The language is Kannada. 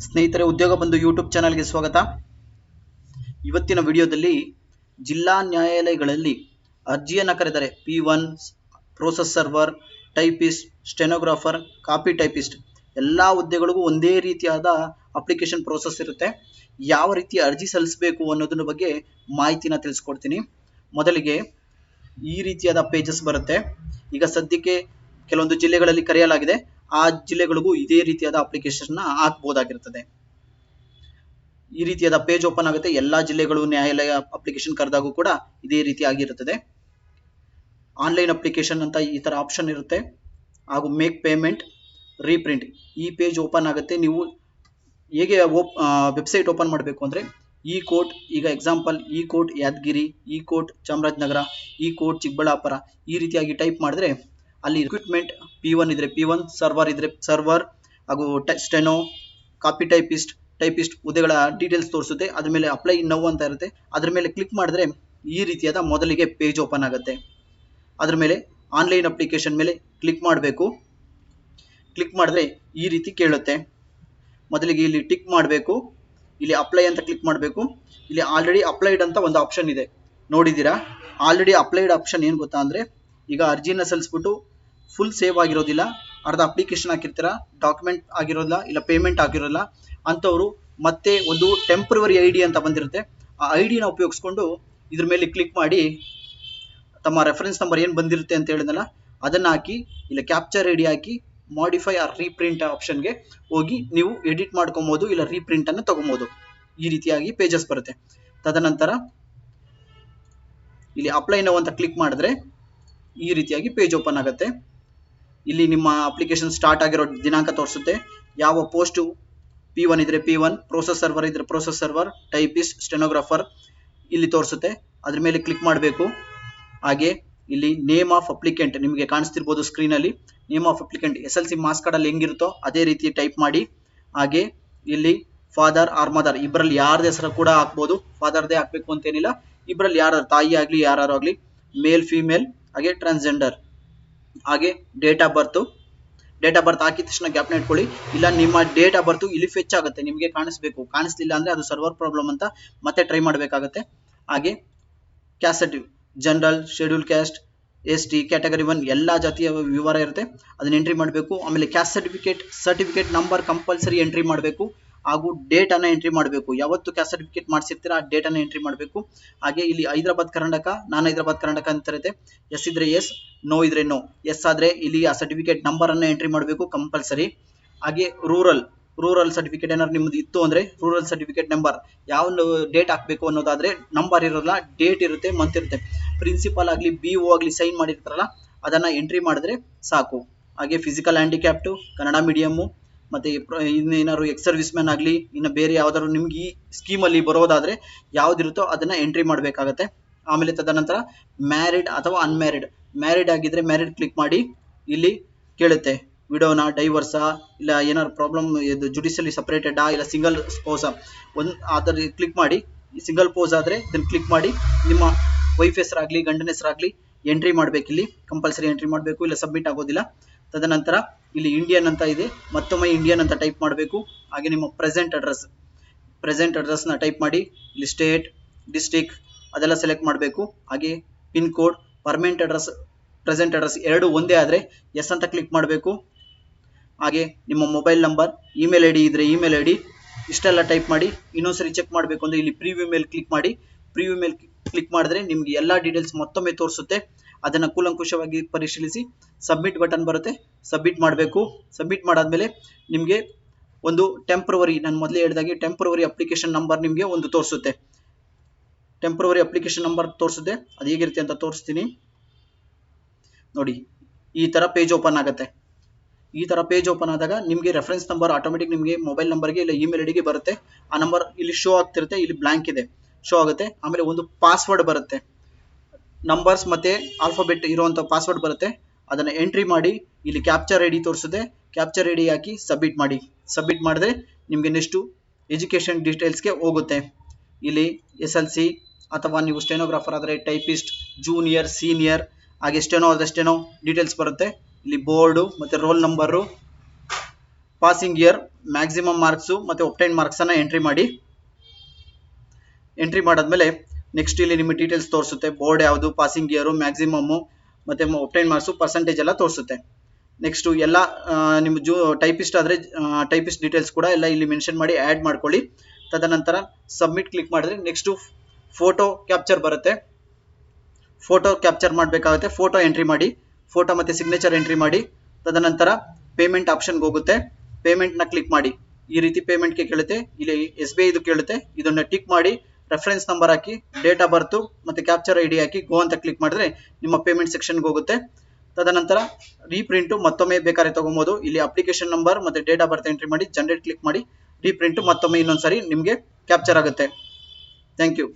ಸ್ನೇಹಿತರೆ, ಉದ್ಯೋಗ ಬಂಧು ಯೂಟ್ಯೂಬ್ ಚಾನಲ್ಗೆ ಸ್ವಾಗತ. ಇವತ್ತಿನ ವಿಡಿಯೋದಲ್ಲಿ ಜಿಲ್ಲಾ ನ್ಯಾಯಾಲಯಗಳಲ್ಲಿ ಅರ್ಜಿಯನ್ನು ಕರೆದರೆ P1 process server, typist, stenographer, copy typist ಎಲ್ಲ ಹುದ್ದೆಗಳಿಗೂ ಒಂದೇ ರೀತಿಯಾದ ಅಪ್ಲಿಕೇಶನ್ ಪ್ರೋಸೆಸ್ ಇರುತ್ತೆ. ಯಾವ ರೀತಿ ಅರ್ಜಿ ಸಲ್ಲಿಸಬೇಕು ಅನ್ನೋದ್ರ ಬಗ್ಗೆ ಮಾಹಿತಿನ ತಿಳಿಸ್ಕೊಡ್ತೀನಿ. ಮೊದಲಿಗೆ ಈ ರೀತಿಯಾದ ಪೇಜಸ್ ಬರುತ್ತೆ. ಈಗ ಸದ್ಯಕ್ಕೆ ಕೆಲವೊಂದು ಜಿಲ್ಲೆಗಳಲ್ಲಿ ಕರೆಯಲಾಗಿದೆ, ಆ ಜಿಲ್ಲೆಗಳಿಗೂ ಇದೇ ರೀತಿಯಾದ ಅಪ್ಲಿಕೇಶನ್ ಹಾಕಬಹುದಾಗಿರುತ್ತದೆ. ಈ ರೀತಿಯಾದ ಪೇಜ್ ಓಪನ್ ಆಗುತ್ತೆ. ಎಲ್ಲಾ ಜಿಲ್ಲೆಗಳು ನ್ಯಾಯಾಲಯ ಅಪ್ಲಿಕೇಶನ್ ಕರೆದಾಗೂ ಕೂಡ ಇದೇ ರೀತಿ ಆಗಿರುತ್ತದೆ. ಆನ್ಲೈನ್ ಅಪ್ಲಿಕೇಶನ್ ಅಂತ ಈ ತರ ಆಪ್ಷನ್ ಇರುತ್ತೆ, ಹಾಗೂ ಮೇಕ್ ಪೇಮೆಂಟ್, ರೀಪ್ರಿಂಟ್ ಈ ಪೇಜ್ ಓಪನ್ ಆಗುತ್ತೆ. ನೀವು ಹೇಗೆ ವೆಬ್ಸೈಟ್ ಓಪನ್ ಮಾಡಬೇಕು ಅಂದ್ರೆ ಈ ಕೋರ್ಟ್, ಈಗ ಎಕ್ಸಾಂಪಲ್ ಈ ಕೋರ್ಟ್ ಯಾದಗಿರಿ, ಈ ಕೋರ್ಟ್ ಚಾಮರಾಜನಗರ, ಈ ಕೋರ್ಟ್ ಚಿಕ್ಕಬಳ್ಳಾಪುರ ಈ ರೀತಿಯಾಗಿ ಟೈಪ್ ಮಾಡಿದ್ರೆ ಅಲ್ಲಿ ರಿಕ್ರೂಟ್ಮೆಂಟ್ P1 ಇದ್ರೆ P1, ಸರ್ವರ್ ಇದ್ರೆ ಸರ್ವರ್, ಹಾಗೂ ಸ್ಟೆನೋ, ಕಾಪಿ ಟೈಪಿಸ್ಟ್ ಹುದ್ದೆಗಳ ಡೀಟೇಲ್ಸ್ ತೋರಿಸುತ್ತೆ. ಅದ್ರ ಮೇಲೆ ಅಪ್ಲೈ ನೌ ಅಂತ ಇರುತ್ತೆ. ಅದ್ರ ಮೇಲೆ ಕ್ಲಿಕ್ ಮಾಡಿದ್ರೆ ಈ ರೀತಿಯಾದ ಮೊದಲಿಗೆ ಪೇಜ್ ಓಪನ್ ಆಗುತ್ತೆ. ಅದ್ರ ಮೇಲೆ ಆನ್ಲೈನ್ ಅಪ್ಲಿಕೇಶನ್ ಮೇಲೆ ಕ್ಲಿಕ್ ಮಾಡಬೇಕು. ಕ್ಲಿಕ್ ಮಾಡಿದ್ರೆ ಈ ರೀತಿ ಕೇಳುತ್ತೆ. ಮೊದಲಿಗೆ ಇಲ್ಲಿ ಟಿಕ್ ಮಾಡಬೇಕು, ಇಲ್ಲಿ ಅಪ್ಲೈ ಅಂತ ಕ್ಲಿಕ್ ಮಾಡಬೇಕು. ಇಲ್ಲಿ ಆಲ್ರೆಡಿ ಅಪ್ಲೈಡ್ ಅಂತ ಒಂದು ಆಪ್ಷನ್ ಇದೆ, ನೋಡಿದ್ದೀರಾ? ಆಲ್ರೆಡಿ ಅಪ್ಲೈಡ್ ಆಪ್ಷನ್ ಏನು ಗೊತ್ತಾ ಅಂದ್ರೆ, ಈಗ ಅರ್ಜಿನ ಸಲ್ಲಿಸ್ಬಿಟ್ಟು ಫುಲ್ ಸೇವ್ ಆಗಿರೋದಿಲ್ಲ, ಅರ್ಧ ಅಪ್ಲಿಕೇಶನ್ ಹಾಕಿರ್ತೀರಾ, ಡಾಕ್ಯುಮೆಂಟ್ ಆಗಿರೋಲ್ಲ, ಇಲ್ಲ ಪೇಮೆಂಟ್ ಆಗಿರೋಲ್ಲ ಅಂತವರು ಮತ್ತೆ ಒಂದು ಟೆಂಪ್ರವರಿ ID ಅಂತ ಬಂದಿರುತ್ತೆ. ಆ ಐಡಿನ ಉಪಯೋಗಿಸ್ಕೊಂಡು ಇದ್ರ ಮೇಲೆ ಕ್ಲಿಕ್ ಮಾಡಿ ತಮ್ಮ ರೆಫರೆನ್ಸ್ ನಂಬರ್ ಏನು ಬಂದಿರುತ್ತೆ ಅಂತ ಹೇಳಿದ್ನಲ್ಲ ಅದನ್ನ ಹಾಕಿ, ಇಲ್ಲ ಕ್ಯಾಪ್ಚರ್ ID ಹಾಕಿ ಮಾಡಿಫೈ ಆರ್ ರೀಪ್ರಿಂಟ್ ಆಪ್ಷನ್ಗೆ ಹೋಗಿ ನೀವು ಎಡಿಟ್ ಮಾಡ್ಕೊಬಹುದು, ಇಲ್ಲ ರೀಪ್ರಿಂಟ್ ಅನ್ನು ತಗೊಬಹುದು. ಈ ರೀತಿಯಾಗಿ ಪೇಜಸ್ ಬರುತ್ತೆ. ತದನಂತರ ಇಲ್ಲಿ ಅಪ್ಲೈ ನೌ ಅಂತ ಕ್ಲಿಕ್ ಮಾಡಿದ್ರೆ ಈ ರೀತಿಯಾಗಿ ಪೇಜ್ ಓಪನ್ ಆಗುತ್ತೆ. ಇಲ್ಲಿ ನಿಮ್ಮ ಅಪ್ಲಿಕೇಶನ್ ಸ್ಟಾರ್ಟ್ ಆಗಿರೋ ದಿನಾಂಕ ತೋರಿಸುತ್ತೆ. ಯಾವ ಪೋಸ್ಟು P1 ಇದ್ರೆ P1, ಪ್ರೋಸೆಸ್ ಸರ್ವರ್ ಇದ್ರೆ ಪ್ರೋಸೆಸ್ ಸರ್ವರ್, ಟೈಪಿಸ್ಟ್, ಸ್ಟೆನೋಗ್ರಾಫರ್ ಇಲ್ಲಿ ತೋರಿಸುತ್ತೆ. ಅದ್ರ ಮೇಲೆ ಕ್ಲಿಕ್ ಮಾಡಬೇಕು. ಹಾಗೆ ಇಲ್ಲಿ ನೇಮ್ ಆಫ್ ಅಪ್ಲಿಕೆಂಟ್ ನಿಮಗೆ ಕಾಣಿಸ್ತಿರ್ಬೋದು ಸ್ಕ್ರೀನ್ ಅಲ್ಲಿ. Name of applicant SLC marks card ಅಲ್ಲಿ ಹೆಂಗಿರುತ್ತೋ ಅದೇ ರೀತಿ ಟೈಪ್ ಮಾಡಿ. ಹಾಗೆ ಇಲ್ಲಿ ಫಾದರ್ ಆರ್ ಮದರ್ ಇಬ್ಬರಲ್ಲಿ ಯಾರ್ದ ಹೆಸರು ಕೂಡ ಹಾಕ್ಬೋದು. ಫಾದರ್ದೇ ಹಾಕ್ಬೇಕು ಅಂತೇನಿಲ್ಲ, ಇಬ್ಬರಲ್ಲಿ ಯಾರು, ತಾಯಿ ಆಗ್ಲಿ ಯಾರು ಆಗ್ಲಿ, ಮೇಲ್ ಫಿಮೇಲ್, ಹಾಗೆ ಟ್ರಾನ್ಸ್ಜೆಂಡರ್. ಹಾಗೆ ಡೇಟ್ ಆಫ್ ಬರ್ತ್ ಹಾಕಿದ ತಕ್ಷಣ ಗ್ಯಾಪ್ನ ಇಟ್ಕೊಳ್ಳಿ. ಇಲ್ಲ ನಿಮ್ಮ ಡೇಟ್ ಆಫ್ ಬರ್ತ್ ಇಲ್ಲಿ ಫೆಚ್ ಆಗುತ್ತೆ, ನಿಮಗೆ ಕಾಣಿಸ್ಬೇಕು. ಕಾಣಿಸ್ಲಿಲ್ಲ ಅಂದ್ರೆ ಅದು ಸರ್ವರ್ ಪ್ರಾಬ್ಲಮ್ ಅಂತ ಮತ್ತೆ ಟ್ರೈ ಮಾಡಬೇಕಾಗುತ್ತೆ. ಹಾಗೆ caste certificate, general, schedule caste, ST, category 1 ಎಲ್ಲಾ ಜಾತಿಯ ವಿವರ ಇರುತ್ತೆ, ಅದನ್ನ ಎಂಟ್ರಿ ಮಾಡಬೇಕು. ಆಮೇಲೆ caste certificate number compulsory entry ಮಾಡಬೇಕು. ಹಾಗೂ ಡೇಟ್ ಅನ್ನ ಎಂಟ್ರಿ ಮಾಡಬೇಕು. ಯಾವತ್ತು ಕ್ಯಾಸ್ಟ್ ಸರ್ಟಿಫಿಕೇಟ್ ಮಾಡಿಸಿರ್ತೀರಾ ಆ ಡೇಟ್ ಅನ್ನ ಎಂಟ್ರಿ ಮಾಡಬೇಕು. ಹಾಗೆ ಇಲ್ಲಿ ಹೈದರಾಬಾದ್ ಕರ್ನಾಟಕ, ನಾನ್ ಹೈದರಾಬಾದ್ ಕರ್ನಾಟಕ ಅಂತ ಇರುತ್ತೆ. ಎಸ್ ಇದ್ರೆ ಎಸ್, ನೋ ಇದ್ರೆ ನೋ. ಎಸ್ ಆದ್ರೆ ಇಲ್ಲಿ ಆ ಸರ್ಟಿಫಿಕೇಟ್ ನಂಬರ್ ಅನ್ನ ಎಂಟ್ರಿ ಮಾಡಬೇಕು ಕಂಪಲ್ಸರಿ. ಹಾಗೆ ರೂರಲ್ ಸರ್ಟಿಫಿಕೇಟ್ ಏನಾದ್ರು ನಿಮ್ದು ಇತ್ತು ಅಂದ್ರೆ ರೂರಲ್ ಸರ್ಟಿಫಿಕೇಟ್ ನಂಬರ್, ಯಾವ ಡೇಟ್ ಹಾಕ್ಬೇಕು ಅನ್ನೋದಾದ್ರೆ ನಂಬರ್ ಇರೋಲ್ಲ, ಡೇಟ್ ಇರುತ್ತೆ, ಮಂತ್ ಇರುತ್ತೆ. ಪ್ರಿನ್ಸಿಪಲ್ ಆಗ್ಲಿ BO ಆಗ್ಲಿ ಸೈನ್ ಮಾಡಿರ್ತಾರಲ್ಲ ಅದನ್ನ ಎಂಟ್ರಿ ಮಾಡಿದ್ರೆ ಸಾಕು. ಹಾಗೆ ಫಿಸಿಕಲ್ ಹ್ಯಾಂಡಿಕ್ಯಾಪ್ಟು, ಕನ್ನಡ ಮೀಡಿಯಮ್ಮು, ಮತ್ತೆ ಇನ್ನೇನಾದ್ರು ಎಕ್ಸ್ ಸರ್ವಿಸ್ ಮ್ಯಾನ್ ಆಗ್ಲಿ, ಇನ್ನು ಬೇರೆ ಯಾವ್ದಾದ್ರು ನಿಮ್ಗೆ ಈ ಸ್ಕೀಮ್ ಅಲ್ಲಿ ಬರೋದಾದ್ರೆ ಯಾವ್ದಿರುತ್ತೋ ಅದನ್ನ ಎಂಟ್ರಿ ಮಾಡ್ಬೇಕಾಗತ್ತೆ. ಆಮೇಲೆ ತದನಂತರ ಮ್ಯಾರಿಡ್ ಅಥವಾ ಅನ್ಮ್ಯಾರಿಡ್, ಮ್ಯಾರಿಡ್ ಆಗಿದ್ರೆ ಮ್ಯಾರಿಡ್ ಕ್ಲಿಕ್ ಮಾಡಿ. ಇಲ್ಲಿ ಕೇಳುತ್ತೆ ವಿಡೋನಾ, ಡೈವರ್ಸಾ, ಇಲ್ಲ ಏನಾದ್ರು ಪ್ರಾಬ್ಲಮ್ ಜುಡಿಷಿಯಲಿ ಸಪರೇಟೆಡ್, ಇಲ್ಲ ಸಿಂಗಲ್ ಸ್ಪೌಸ, ಅದರ ಕ್ಲಿಕ್ ಮಾಡಿ. ಸಿಂಗಲ್ ಪೋಸ್ ಆದ್ರೆ ಇದನ್ನ ಕ್ಲಿಕ್ ಮಾಡಿ ನಿಮ್ಮ ವೈಫ್ ಹೆಸರಾಗ್ಲಿ ಗಂಡನ ಹೆಸರಾಗ್ಲಿ ಎಂಟ್ರಿ ಮಾಡ್ಬೇಕು. ಇಲ್ಲಿ ಕಂಪಲ್ಸರಿ ಎಂಟ್ರಿ ಮಾಡಬೇಕು, ಇಲ್ಲ ಸಬ್ಮಿಟ್ ಆಗೋದಿಲ್ಲ. ತದನಂತರ ಇಲ್ಲಿ ಇಂಡಿಯನ್ ಅಂತ ಇದೆ, ಮತ್ತೊಮ್ಮೆ ಇಂಡಿಯನ್ ಅಂತ ಟೈಪ್ ಮಾಡಬೇಕು. ಹಾಗೆ ನಿಮ್ಮ ಪ್ರೆಸೆಂಟ್ ಅಡ್ರೆಸ್ ನ ಟೈಪ್ ಮಾಡಿ. ಇಲ್ಲಿ ಸ್ಟೇಟ್, ಡಿಸ್ಟ್ರಿಕ್ಟ್ ಅದೆಲ್ಲ ಸೆಲೆಕ್ಟ್ ಮಾಡಬೇಕು. ಹಾಗೆ pin code, permanent address, present address ಎರಡು ಒಂದೇ ಆದ್ರೆ ಎಸ್ ಅಂತ ಕ್ಲಿಕ್ ಮಾಡಬೇಕು. ಹಾಗೆ ನಿಮ್ಮ ಮೊಬೈಲ್ ನಂಬರ್, ಇಮೇಲ್ ID ಇದ್ರೆ ಇಮೇಲ್ ID ಇಷ್ಟೆಲ್ಲ ಟೈಪ್ ಮಾಡಿ. ಇನ್ನೊಂದ್ಸರಿ ಚೆಕ್ ಮಾಡಬೇಕು ಅಂದ್ರೆ ಇಲ್ಲಿ ಪ್ರಿವ್ಯೂ ಮೇಲೆ ಕ್ಲಿಕ್ ಮಾಡಿ. ಪ್ರಿವ್ಯೂ ಮೇಲೆ ಕ್ಲಿಕ್ ಮಾಡಿದ್ರೆ ನಿಮ್ಗೆ ಎಲ್ಲಾ ಡೀಟೇಲ್ಸ್ ಮತ್ತೊಮ್ಮೆ ತೋರಿಸುತ್ತೆ. ಅದನ್ನ ಕೂಲಂಕುಷವಾಗಿ ಪರಿಶೀಲಿಸಿ ಸಬ್ಮಿಟ್ ಬಟನ್ ಬರುತ್ತೆ, ಸಬ್ಮಿಟ್ ಮಾಡಬೇಕು. ಸಬ್ಮಿಟ್ ಮಾಡಾದ್ಮೇಲೆ ನಿಮ್ಗೆ ಒಂದು ಟೆಂಪ್ರವರಿ, ನಾನು ಮೊದಲೇ ಹೇಳಿದಾಗೆ ಟೆಂಪ್ರವರಿ ಅಪ್ಲಿಕೇಶನ್ ನಂಬರ್ ನಿಮ್ಗೆ ಒಂದು ತೋರಿಸುತ್ತೆ. ಟೆಂಪ್ರವರಿ ಅಪ್ಲಿಕೇಶನ್ ನಂಬರ್ ತೋರಿಸುತ್ತೆ, ಅದು ಹೇಗಿರುತ್ತೆ ಅಂತ ತೋರಿಸ್ತೀನಿ ನೋಡಿ. ಈ ತರ ಪೇಜ್ ಓಪನ್ ಆಗುತ್ತೆ. ಈ ತರ ಪೇಜ್ ಓಪನ್ ಆದಾಗ ನಿಮ್ಗೆ ರೆಫರೆನ್ಸ್ ನಂಬರ್ ಆಟೋಮೆಟಿಕ್ ನಿಮ್ಗೆ ಮೊಬೈಲ್ ನಂಬರ್ಗೆ ಇಲ್ಲ ಇಮೇಲ್ ಐಡಿಗೆ ಬರುತ್ತೆ. ಆ ನಂಬರ್ ಇಲ್ಲಿ ಶೋ ಆಗ್ತಿರುತ್ತೆ, ಇಲ್ಲಿ ಬ್ಲಾಂಕ್ ಇದೆ, ಶೋ ಆಗುತ್ತೆ. ಆಮೇಲೆ ಒಂದು ಪಾಸ್ವರ್ಡ್ ಬರುತ್ತೆ, ನಂಬರ್ಸ್ ಮತ್ತೆ ಆಲ್ಫಾಬೆಟ್ ಇರುವಂತ ಪಾಸ್ವರ್ಡ್ ಬರುತ್ತೆ. ಅದನ್ನ ಎಂಟ್ರಿ ಮಾಡಿ. ಇಲ್ಲಿ ಕ್ಯಾಪ್ಚರ್ ID ತೋರಿಸುತ್ತೆ, ಕ್ಯಾಪ್ಚರ್ ID ಹಾಕಿ ಸಬ್ಮಿಟ್ ಮಾಡಿ. ಸಬ್ಮಿಟ್ ಮಾಡಿದ್ರೆ ನಿಮ್ಗೆ ನೆಕ್ಸ್ಟ್ ಎಜುಕೇಶನ್ ಡೀಟೇಲ್ಸ್ಗೆ ಹೋಗುತ್ತೆ. ಇಲ್ಲಿ SLC ಅಥವಾ ನೀವು ಸ್ಟೆನೋಗ್ರಾಫರ್ ಆದ್ರೆ ಟೈಪಿಸ್ಟ್, ಜೂನಿಯರ್, ಸೀನಿಯರ್, ಹಾಗೆ ಸ್ಟೆನೋ ಆದ್ರೆ ಸ್ಟೆನೋ ಡೀಟೇಲ್ಸ್ ಬರುತ್ತೆ. ಇಲ್ಲಿ ಬೋರ್ಡು ಮತ್ತೆ roll number, passing year maximum marks ಮತ್ತು ಒಪ್ಟೈನ್ ಮಾರ್ಕ್ಸನ್ನು ಎಂಟ್ರಿ ಮಾಡಿ. ಎಂಟ್ರಿ ಮಾಡಾದ್ಮೇಲೆ ನೆಕ್ಸ್ಟ್ ಇಲ್ಲಿ ನಿಮ್ಮ ಡೀಟೇಲ್ಸ್ ತೋರಿಸುತ್ತೆ. ಬೋರ್ಡ್ ಯಾವುದು, ಪಾಸಿಂಗ್ ಇಯರು, ಮ್ಯಾಕ್ಸಿಮಮ್ಮು ಮತ್ತು ಒಪ್ಟೈನ್ ಮಾರ್ಕ್ಸು, ಪರ್ಸೆಂಟೇಜ್ ಎಲ್ಲ ತೋರಿಸುತ್ತೆ. ನೆಕ್ಸ್ಟು ಎಲ್ಲ ನಿಮ್ಮ ಟೈಪಿಸ್ಟ್ ಆದರೆ ಟೈಪಿಸ್ಟ್ ಡೀಟೇಲ್ಸ್ ಕೂಡ ಎಲ್ಲ ಇಲ್ಲಿ ಮೆನ್ಷನ್ ಮಾಡಿ ಆ್ಯಡ್ ಮಾಡ್ಕೊಳ್ಳಿ. ತದನಂತರ ಸಬ್ಮಿಟ್ ಕ್ಲಿಕ್ ಮಾಡಿದ್ರೆ ನೆಕ್ಸ್ಟು ಫೋಟೋ ಕ್ಯಾಪ್ಚರ್ ಬರುತ್ತೆ. ಫೋಟೋ ಕ್ಯಾಪ್ಚರ್ ಮಾಡಬೇಕಾಗುತ್ತೆ. ಫೋಟೋ ಎಂಟ್ರಿ ಮಾಡಿ, ಫೋಟೋ ಮತ್ತು ಸಿಗ್ನೇಚರ್ ಎಂಟ್ರಿ ಮಾಡಿ. ತದನಂತರ ಪೇಮೆಂಟ್ ಆಪ್ಷನ್ಗೆ ಹೋಗುತ್ತೆ. ಪೇಮೆಂಟ್ನ ಕ್ಲಿಕ್ ಮಾಡಿ. ಈ ರೀತಿ ಪೇಮೆಂಟ್ಗೆ ಕೇಳುತ್ತೆ. ಇಲ್ಲಿ SBI ಇದು ಕೇಳುತ್ತೆ. ಇದನ್ನು ಟಿಕ್ ಮಾಡಿ reference number hockey, date of birth ಮತ್ತು ಕ್ಯಾಪ್ಚರ್ ID ಹಾಕಿ ಗೋ ಅಂತ ಕ್ಲಿಕ್ ಮಾಡಿದ್ರೆ ನಿಮ್ಮ ಪೇಮೆಂಟ್ ಸೆಕ್ಷನ್ಗೆ ಹೋಗುತ್ತೆ. ತದನಂತರ ರೀಪ್ರಿಂಟು ಮತ್ತೊಮ್ಮೆ ಬೇಕಾದ್ರೆ ತೊಗೊಬೋದು. ಇಲ್ಲಿ ಅಪ್ಲಿಕೇಶನ್ ನಂಬರ್ ಮತ್ತು ಡೇಟ್ ಆಫ್ ಬರ್ತ್ ಎಂಟ್ರಿ ಮಾಡಿ ಜನರೇಟ್ ಕ್ಲಿಕ್ ಮಾಡಿ. ರೀಪ್ರಿಂಟು ಮತ್ತೊಮ್ಮೆ ಇನ್ನೊಂದು ಸಾರಿ ನಿಮಗೆ ಕ್ಯಾಪ್ಚರ್ ಆಗುತ್ತೆ. Thank you.